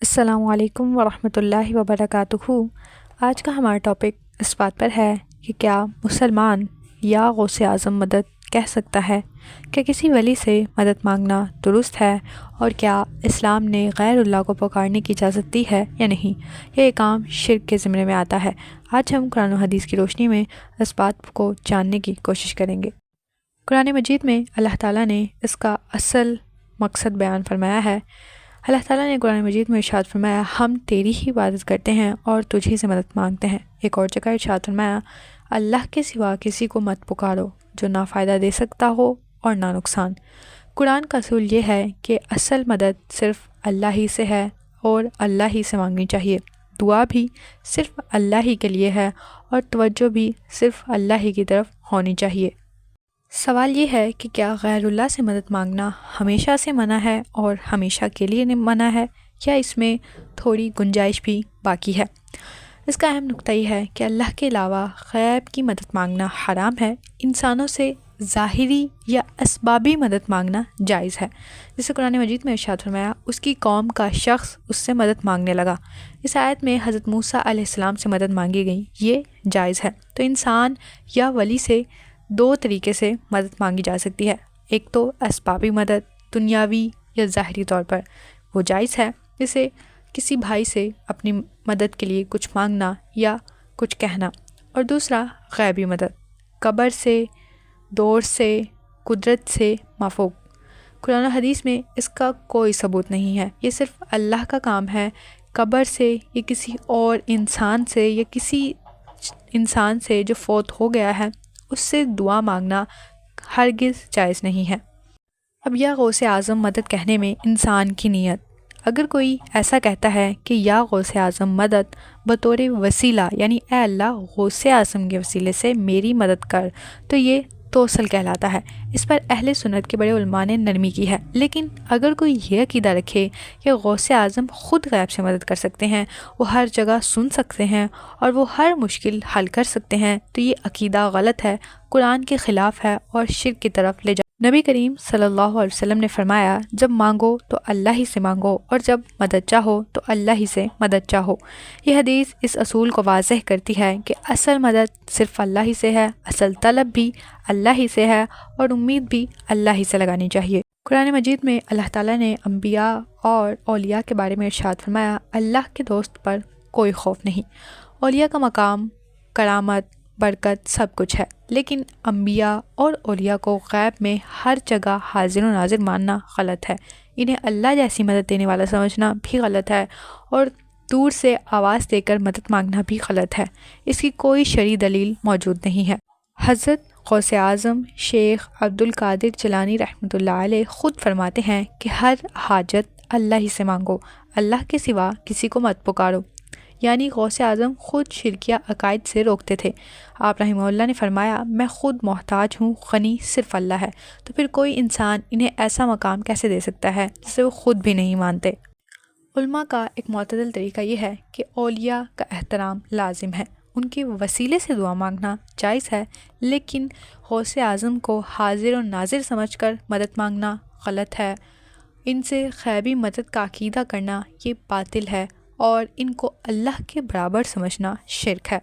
السلام علیکم ورحمۃ اللہ وبرکاتہ۔ آج کا ہمارا ٹاپک اس بات پر ہے کہ کیا مسلمان یا غوث اعظم مدد کہہ سکتا ہے؟ کیا کسی ولی سے مدد مانگنا درست ہے؟ اور کیا اسلام نے غیر اللہ کو پکارنے کی اجازت دی ہے یا نہیں؟ یہ کام شرک کے زمرے میں آتا ہے۔ آج ہم قرآن و حدیث کی روشنی میں اس بات کو جاننے کی کوشش کریں گے۔ قرآن مجید میں اللہ تعالیٰ نے اس کا اصل مقصد بیان فرمایا ہے۔ اللہ تعالیٰ نے قرآن مجید میں ارشاد فرمایا، ہم تیری ہی عبادت کرتے ہیں اور تجھ ہی سے مدد مانگتے ہیں۔ ایک اور جگہ ارشاد فرمایا، اللہ کے سوا کسی کو مت پکارو جو نہ فائدہ دے سکتا ہو اور نہ نقصان۔ قرآن کا اصول یہ ہے کہ اصل مدد صرف اللہ ہی سے ہے اور اللہ ہی سے مانگنی چاہیے۔ دعا بھی صرف اللہ ہی کے لیے ہے اور توجہ بھی صرف اللہ ہی کی طرف ہونی چاہیے۔ سوال یہ ہے کہ کیا غیر اللہ سے مدد مانگنا ہمیشہ سے منع ہے اور ہمیشہ کے لیے منع ہے، یا اس میں تھوڑی گنجائش بھی باقی ہے؟ اس کا اہم نقطہ یہ ہے کہ اللہ کے علاوہ غیب کی مدد مانگنا حرام ہے۔ انسانوں سے ظاہری یا اسبابی مدد مانگنا جائز ہے۔ جسے قرآن مجید میں ارشاد فرمایا، اس کی قوم کا شخص اس سے مدد مانگنے لگا۔ اس آیت میں حضرت موسیٰ علیہ السلام سے مدد مانگی گئی، یہ جائز ہے۔ تو انسان یا ولی سے دو طریقے سے مدد مانگی جا سکتی ہے۔ ایک تو اسبابی مدد، دنیاوی یا ظاہری طور پر، وہ جائز ہے، جیسے کسی بھائی سے اپنی مدد کے لیے کچھ مانگنا یا کچھ کہنا۔ اور دوسرا غیبی مدد، قبر سے، دور سے، قدرت سے مافوق۔ قرآن و حدیث میں اس کا کوئی ثبوت نہیں ہے، یہ صرف اللہ کا کام ہے۔ قبر سے یا کسی اور انسان سے یا کسی انسان سے جو فوت ہو گیا ہے اس سے دعا مانگنا ہرگز جائز نہیں ہے۔ اب یا غوث اعظم مدد کہنے میں انسان کی نیت، اگر کوئی ایسا کہتا ہے کہ یا غوث اعظم مدد بطور وسیلہ، یعنی اے اللہ غوث اعظم کے وسیلے سے میری مدد کر، تو یہ توسل کہلاتا ہے۔ اس پر اہل سنت کے بڑے علماء نے نرمی کی ہے۔ لیکن اگر کوئی یہ عقیدہ رکھے کہ غوث اعظم خود غیب سے مدد کر سکتے ہیں، وہ ہر جگہ سن سکتے ہیں اور وہ ہر مشکل حل کر سکتے ہیں، تو یہ عقیدہ غلط ہے، قرآن کے خلاف ہے اور شرک کی طرف لے جا۔ نبی کریم صلی اللہ علیہ وسلم نے فرمایا، جب مانگو تو اللہ ہی سے مانگو اور جب مدد چاہو تو اللہ ہی سے مدد چاہو۔ یہ حدیث اس اصول کو واضح کرتی ہے کہ اصل مدد صرف اللہ ہی سے ہے، اصل طلب بھی اللہ ہی سے ہے اور امید بھی اللہ ہی سے لگانی چاہیے۔ قرآن مجید میں اللہ تعالیٰ نے انبیاء اور اولیاء کے بارے میں ارشاد فرمایا، اللہ کے دوست پر کوئی خوف نہیں۔ اولیاء کا مقام، کرامت، برکت سب کچھ ہے، لیکن انبیاء اور اولیاء کو غیب میں ہر جگہ حاضر و ناظر ماننا غلط ہے۔ انہیں اللہ جیسی مدد دینے والا سمجھنا بھی غلط ہے اور دور سے آواز دے کر مدد مانگنا بھی غلط ہے۔ اس کی کوئی شرعی دلیل موجود نہیں ہے۔ حضرت غوث اعظم شیخ عبد القادر جیلانی رحمۃ اللہ علیہ خود فرماتے ہیں کہ ہر حاجت اللہ ہی سے مانگو، اللہ کے سوا کسی کو مت پکارو۔ یعنی غوث اعظم خود شرکیہ عقائد سے روکتے تھے۔ آپ رحمہ اللہ نے فرمایا، میں خود محتاج ہوں، غنی صرف اللہ ہے، تو پھر کوئی انسان انہیں ایسا مقام کیسے دے سکتا ہے جسے وہ خود بھی نہیں مانتے؟ علماء کا ایک معتدل طریقہ یہ ہے کہ اولیاء کا احترام لازم ہے، ان کے وسیلے سے دعا مانگنا جائز ہے، لیکن غوث اعظم کو حاضر و ناظر سمجھ کر مدد مانگنا غلط ہے۔ ان سے غیبی مدد کا عقیدہ کرنا یہ باطل ہے اور ان کو اللہ کے برابر سمجھنا شرک ہے۔